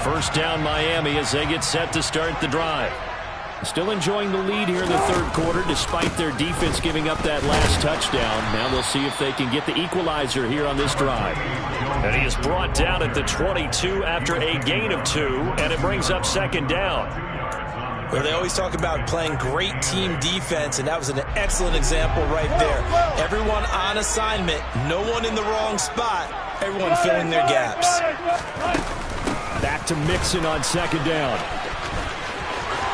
First down Miami as they get set to start the drive. Still enjoying the lead here in the third quarter despite their defense giving up that last touchdown. Now they'll see if they can get the equalizer here on this drive. And he is brought down at the 22 after a gain of 2, and it brings up second down. Well, they always talk about playing great team defense, and that was an excellent example right there. Everyone on assignment, no one in the wrong spot, everyone filling their gaps. Back to Mixon on second down.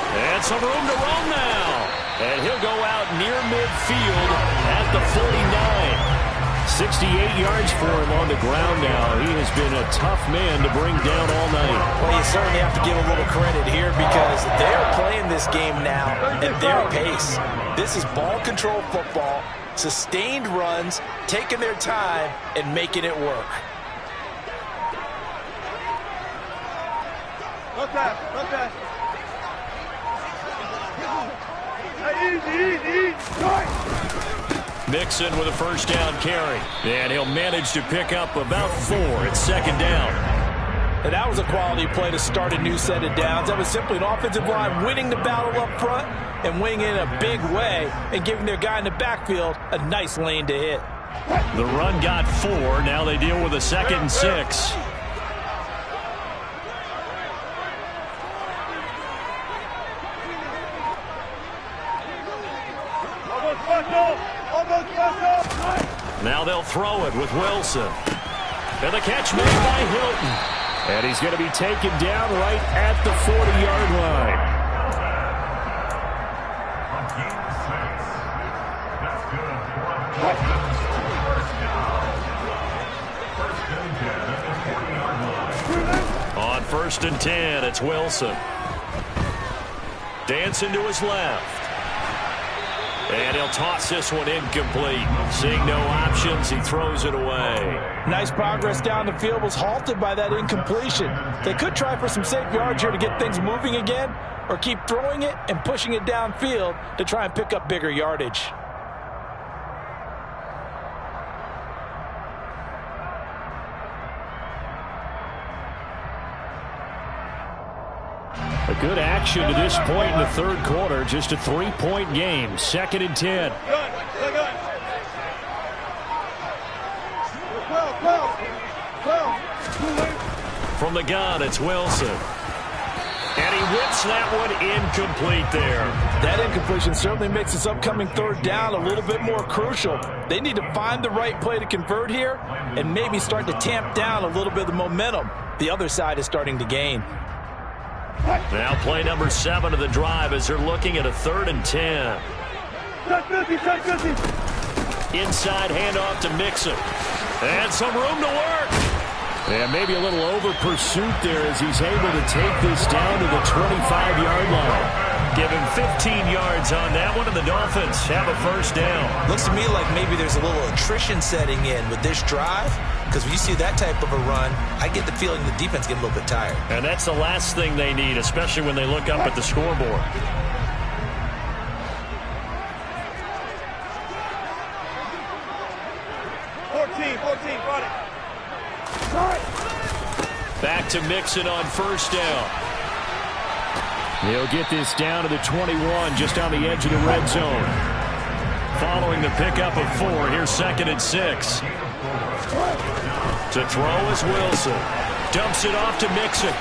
And some room to run now. And he'll go out near midfield at the 49. 68 yards for him on the ground now. He has been a tough man to bring down all night. Well, you certainly have to give a little credit here because they're playing this game now at their pace. This is ball control football, sustained runs, taking their time, and making it work. Look that. Easy. Mixon with a first down carry. And he'll manage to pick up about 4 at second down. And that was a quality play to start a new set of downs. That was simply an offensive line winning the battle up front and winning in a big way and giving their guy in the backfield a nice lane to hit. The run got 4. Now they deal with a 2nd and 6. Now they'll throw it with Wilson. And the catch made by Hilton. And he's going to be taken down right at the 40-yard line. On 1st and 10, it's Wilson. Dancing to his left. And he'll toss this one incomplete. Seeing no options, he throws it away. Nice progress down the field, was halted by that incompletion. They could try for some safe yards here to get things moving again, or keep throwing it and pushing it downfield to try and pick up bigger yardage. A good action to this point in the third quarter. Just a 3-point game. 2nd and 10. From the gun, it's Wilson. And he whips that one incomplete there. That incompletion certainly makes this upcoming third down a little bit more crucial. They need to find the right play to convert here and maybe start to tamp down a little bit of the momentum the other side is starting to gain. Now play number 7 of the drive as they're looking at a 3rd and 10. Inside handoff to Mixon. And some room to work. And maybe a little over pursuit there as he's able to take this down to the 25-yard line. Give him 15 yards on that one, and the Dolphins have a first down. Looks to me like maybe there's a little attrition setting in with this drive, because when you see that type of a run, I get the feeling the defense get a little bit tired. And that's the last thing they need, especially when they look up at the scoreboard. Back to Mixon on first down. He'll get this down to the 21, just on the edge of the red zone. Following the pickup of 4, here's 2nd and 6. To throw is Wilson. Dumps it off to Mixon.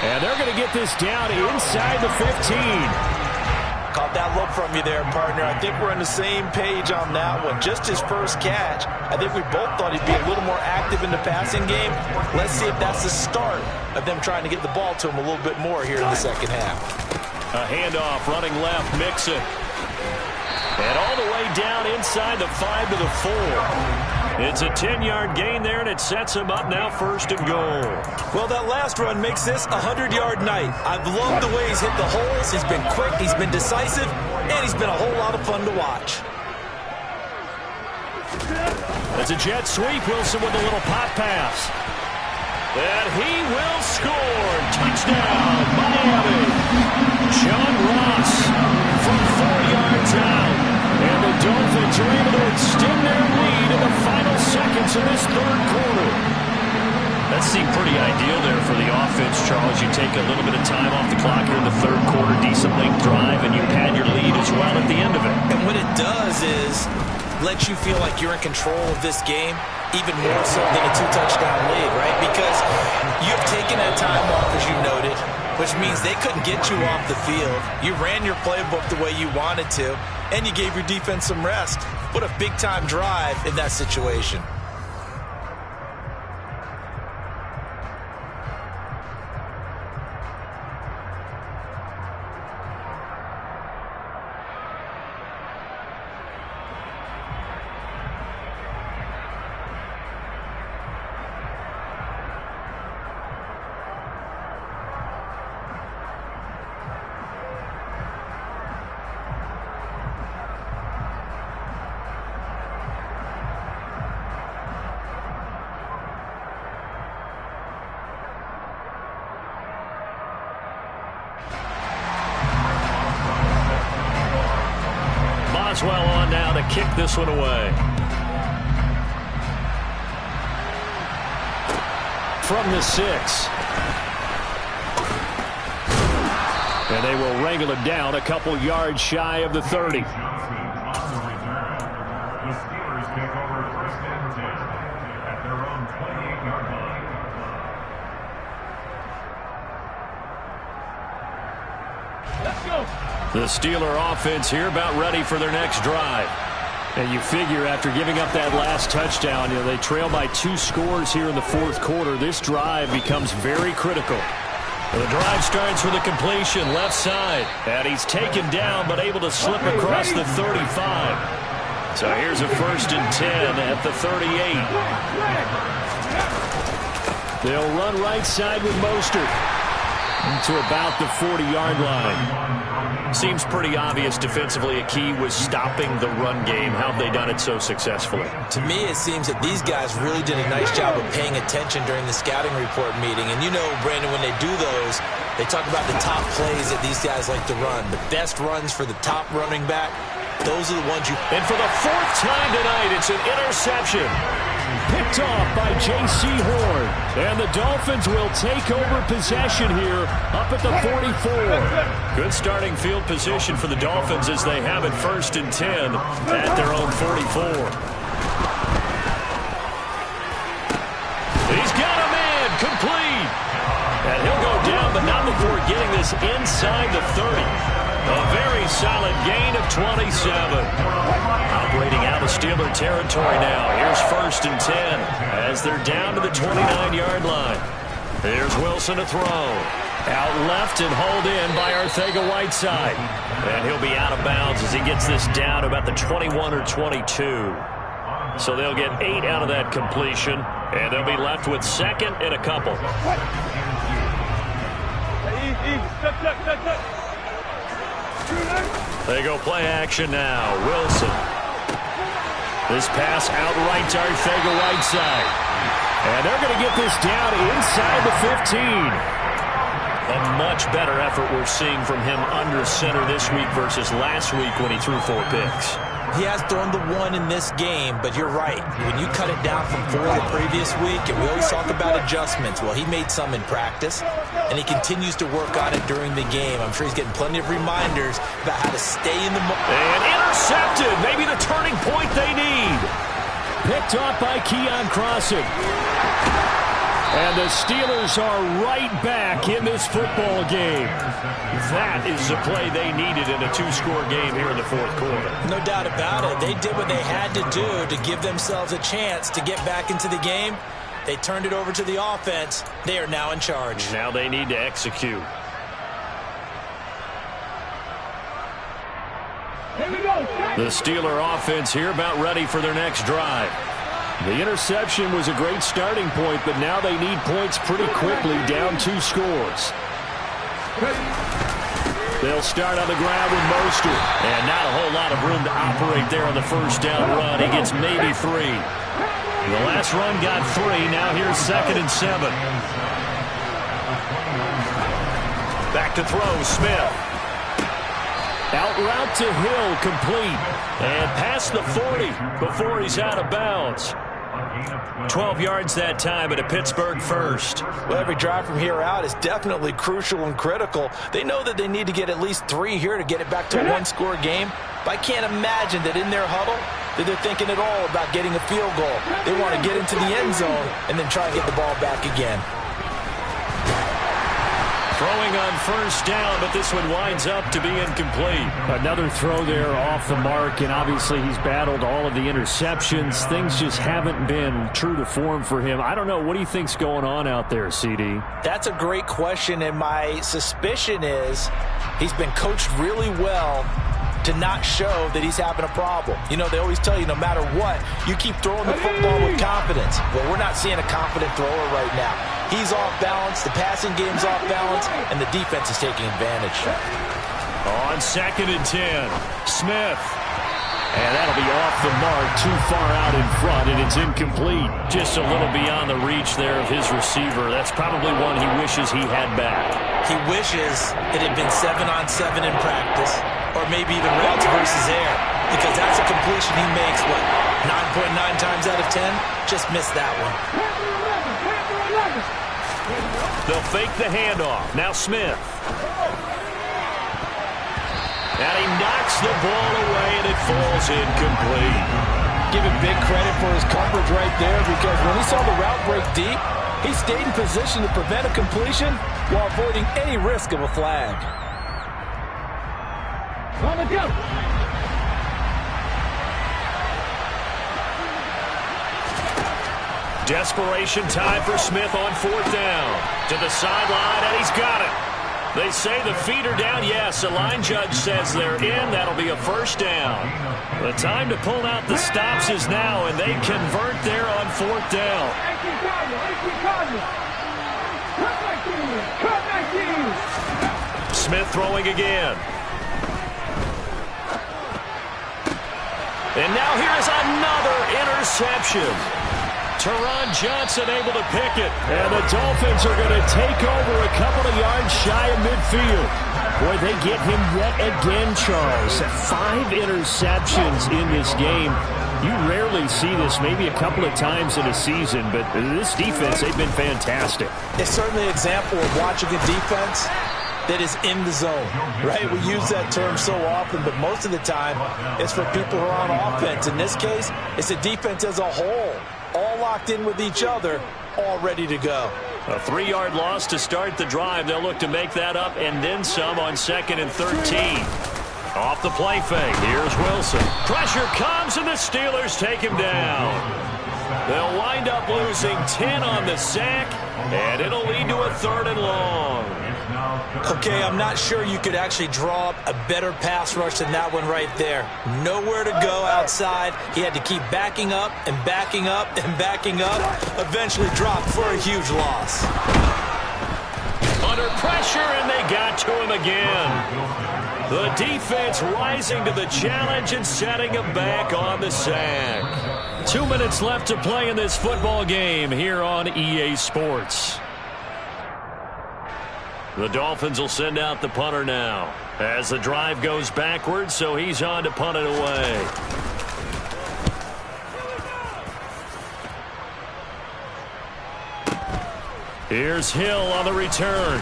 And they're going to get this down inside the 15. Caught that look from you there, partner. I think we're on the same page on that one. Just his first catch. I think we both thought he'd be a little more active in the passing game. Let's see if that's the start of them trying to get the ball to him a little bit more here in the second half. A handoff running left, Mixon. And all the way down inside the 5 to the 4. It's a 10-yard gain there, and it sets him up now 1st and goal. Well, that last run makes this a 100-yard night. I've loved the way he's hit the holes. He's been quick, he's been decisive, and he's been a whole lot of fun to watch. That's a jet sweep. Wilson with a little pop pass. And he will score. Touchdown, Miami. John Ross from 4 yards out. And the Dolphins are able to extend their lead in the final seconds of this third quarter. That's seemed pretty ideal there for the offense, Charles. You take a little bit of time off the clock here in the third quarter, decent length drive, and you pad your lead as well at the end of it. And what it does is let you feel like you're in control of this game, even more so than a 2-touchdown lead, right? Because you've taken that time off, as you noted, which means they couldn't get you off the field. You ran your playbook the way you wanted to, and you gave your defense some rest. What a big-time drive in that situation. Boswell on now to kick this one away. From the 6. And they will wrangle it down a couple yards shy of the 30. The Steeler offense here about ready for their next drive. And you figure after giving up that last touchdown, they trail by 2 scores here in the fourth quarter. This drive becomes very critical. The drive starts with a completion left side. And he's taken down but able to slip across the 35. So here's a 1st and 10 at the 38. They'll run right side with Mostert to about the 40-yard line. Seems pretty obvious defensively a key was stopping the run game. How have they done it so successfully? To me, it seems that these guys really did a nice job of paying attention during the scouting report meeting. And you know, Brandon, when they do those, they talk about the top plays that these guys like to run. The best runs for the top running back, those are the ones you... And for the 4th time tonight, it's an interception. Picked off by J.C. Horn. And the Dolphins will take over possession here up at the 44. Good starting field position for the Dolphins as they have it 1st and 10 at their own 44. He's got a man complete. And he'll go down, but not before getting this inside the 30. A very solid gain of 27. Operating out of Steeler territory now. Here's 1st and 10 as they're down to the 29-yard line. Here's Wilson to throw. Out left and hauled in by Arcega-Whiteside. And he'll be out of bounds as he gets this down to about the 21 or 22. So they'll get 8 out of that completion, and they'll be left with 2nd and a couple. They go play action now. Wilson. This pass outright to Arcega-Whiteside. And they're going to get this down inside the 15. A much better effort we're seeing from him under center this week versus last week when he threw 4 picks. He has thrown the 1 in this game, but you're right. When you cut it down from 4 the previous week, and we always talk about adjustments, well, he made some in practice, and he continues to work on it during the game. I'm sure he's getting plenty of reminders about how to stay in the... And intercepted! Maybe the turning point they need. Picked off by Keon Crossen. And the Steelers are right back in this football game. That is the play they needed in a 2-score game here in the fourth quarter. No doubt about it. They did what they had to do to give themselves a chance to get back into the game. They turned it over to the offense. They are now in charge. Now they need to execute. The Steeler offense here about ready for their next drive. The interception was a great starting point, but now they need points pretty quickly, down 2 scores. They'll start on the ground with Mostert. And not a whole lot of room to operate there on the 1st down run. He gets maybe 3. The last run got 3. Now here's 2nd and 7. Back to throw, Smith. Out route to Hill, complete. And past the 40 before he's out of bounds. 12 yards that time, and a Pittsburgh first. Well, every drive from here out is definitely crucial and critical. They know that they need to get at least 3 here to get it back to a one-score game. But I can't imagine that in their huddle that they're thinking at all about getting a field goal. They want to get into the end zone and then try and get the ball back again. Throwing on first down, but this one winds up to be incomplete. Another throw there off the mark, and obviously he's battled all of the interceptions. Things just haven't been true to form for him. I don't know. What do you think's going on out there, CD? That's a great question, and my suspicion is he's been coached really well to not show that he's having a problem. You know, they always tell you no matter what, you keep throwing the football with confidence. Well, we're not seeing a confident thrower right now. He's off balance, the passing game's off balance, and the defense is taking advantage. On 2nd and 10, Smith. And that'll be off the mark, too far out in front, and it's incomplete. Just a little beyond the reach there of his receiver. That's probably one he wishes he had back. He wishes it had been 7-on-7 in practice, or maybe even routes versus air, because that's a completion he makes, what, 9.9 times out of 10? Just missed that one. They'll fake the handoff. Now Smith. And he knocks the ball away, and it falls incomplete. Give him big credit for his coverage right there, because when he saw the route break deep, he stayed in position to prevent a completion while avoiding any risk of a flag. On the go. Desperation time for Smith on 4th down. To the sideline, and he's got it. They say the feet are down. Yes, the line judge says they're in. That'll be a first down. The time to pull out the stops is now, and they convert there on 4th down. Smith throwing again. And now here's another interception. Teron Johnson able to pick it. And the Dolphins are going to take over a couple of yards shy of midfield. Boy, they get him yet again, Charles. 5 interceptions in this game. You rarely see this, maybe a couple of times in a season, but this defense, they've been fantastic. It's certainly an example of watching a defense that is in the zone, right? We use that term so often, but most of the time it's for people who are on offense. In this case, it's a defense as a whole, all locked in with each other, all ready to go. A 3-yard loss to start the drive. They'll look to make that up and then some on 2nd and 13. Off the play fake. Here's Wilson. Pressure comes, and the Steelers take him down. They'll wind up losing 10 on the sack, and it'll lead to a 3rd and long. Okay, I'm not sure you could actually draw up a better pass rush than that one right there. Nowhere to go outside. He had to keep backing up and backing up and backing up. Eventually dropped for a huge loss. Under pressure, and they got to him again. The defense rising to the challenge and setting him back on the sack. 2 minutes left to play in this football game here on EA Sports. The Dolphins will send out the punter now as the drive goes backwards, so he's on to punt it away. Here's Hill on the return.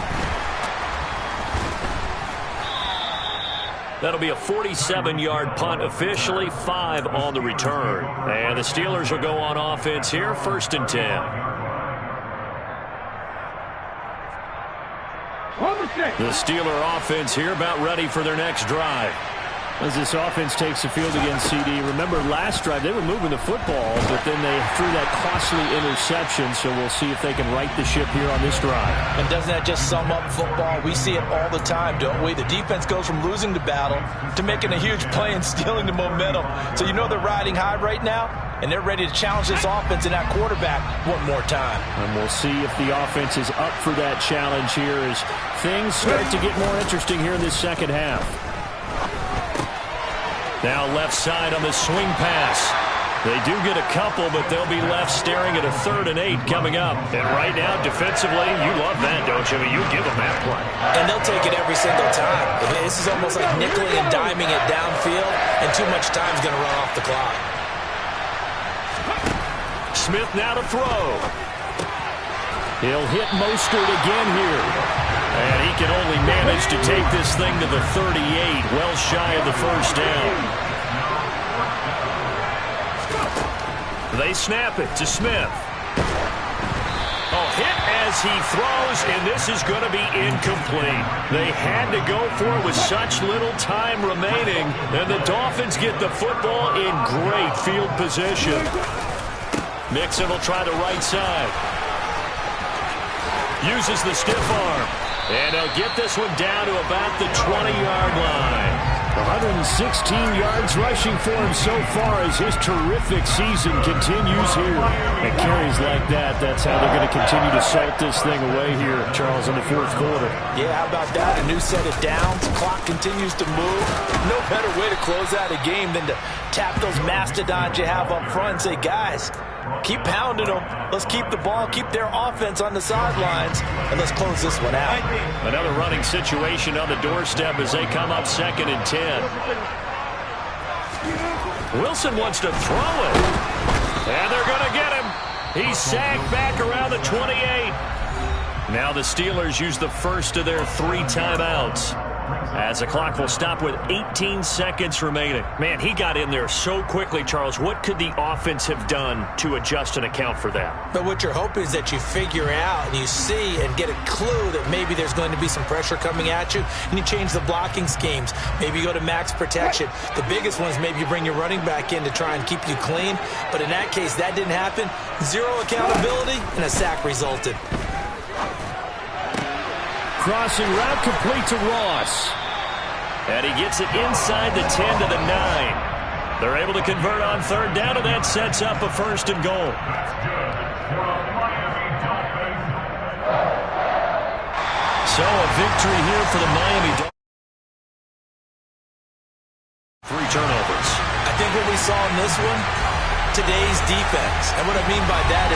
That'll be a 47-yard punt, officially 5 on the return. And the Steelers will go on offense here, 1st and 10. The Steeler offense here about ready for their next drive. As this offense takes the field against CD, remember last drive they were moving the football, but then they threw that costly interception, so we'll see if they can right the ship here on this drive. And doesn't that just sum up football? We see it all the time, don't we? The defense goes from losing the battle to making a huge play and stealing the momentum. So you know they're riding high right now, and they're ready to challenge this offense and that quarterback one more time. And we'll see if the offense is up for that challenge here as things start to get more interesting here in this second half. Now left side on the swing pass. They do get a couple, but they'll be left staring at a 3rd and 8 coming up. And right now, defensively, you love that, don't you? I mean, you give them that play. And they'll take it every single time. This is almost like nickeling and diming it downfield, and too much time's going to run off the clock. Smith now to throw. He'll hit Mostert again here. And he can only manage to take this thing to the 38, well shy of the first down. They snap it to Smith. Oh, hit as he throws, and this is going to be incomplete. They had to go for it with such little time remaining, and the Dolphins get the football in great field position. Mixon will try the right side. Uses the stiff arm. And he'll get this one down to about the 20-yard line. 116 yards rushing for him so far as his terrific season continues here. And carries like that, that's how they're going to continue to salt this thing away here, Charles, in the fourth quarter. Yeah, how about that? A new set of downs. Clock continues to move. No better way to close out a game than to tap those mastodons you have up front and say, guys, keep pounding them. Let's keep the ball, keep their offense on the sidelines, and let's close this one out. Another running situation on the doorstep as they come up 2nd and 10. Wilson wants to throw it. And they're going to get him. He's sacked back around the 28. Now the Steelers use the first of their 3 timeouts, as the clock will stop with 18 seconds remaining. Man, he got in there so quickly, Charles. What could the offense have done to adjust and account for that? But what you're hoping is that you figure out and you see and get a clue that maybe there's going to be some pressure coming at you, and you change the blocking schemes. Maybe you go to max protection. The biggest one is maybe you bring your running back in to try and keep you clean. But in that case, that didn't happen. 0 accountability, and a sack resulted. Crossing route complete to Ross. And he gets it inside the 10 to the 9. They're able to convert on 3rd down, and that sets up a 1st and goal. So a victory here for the Miami Dolphins. 3 turnovers. I think what we saw in this one, today's defense. And what I mean by that is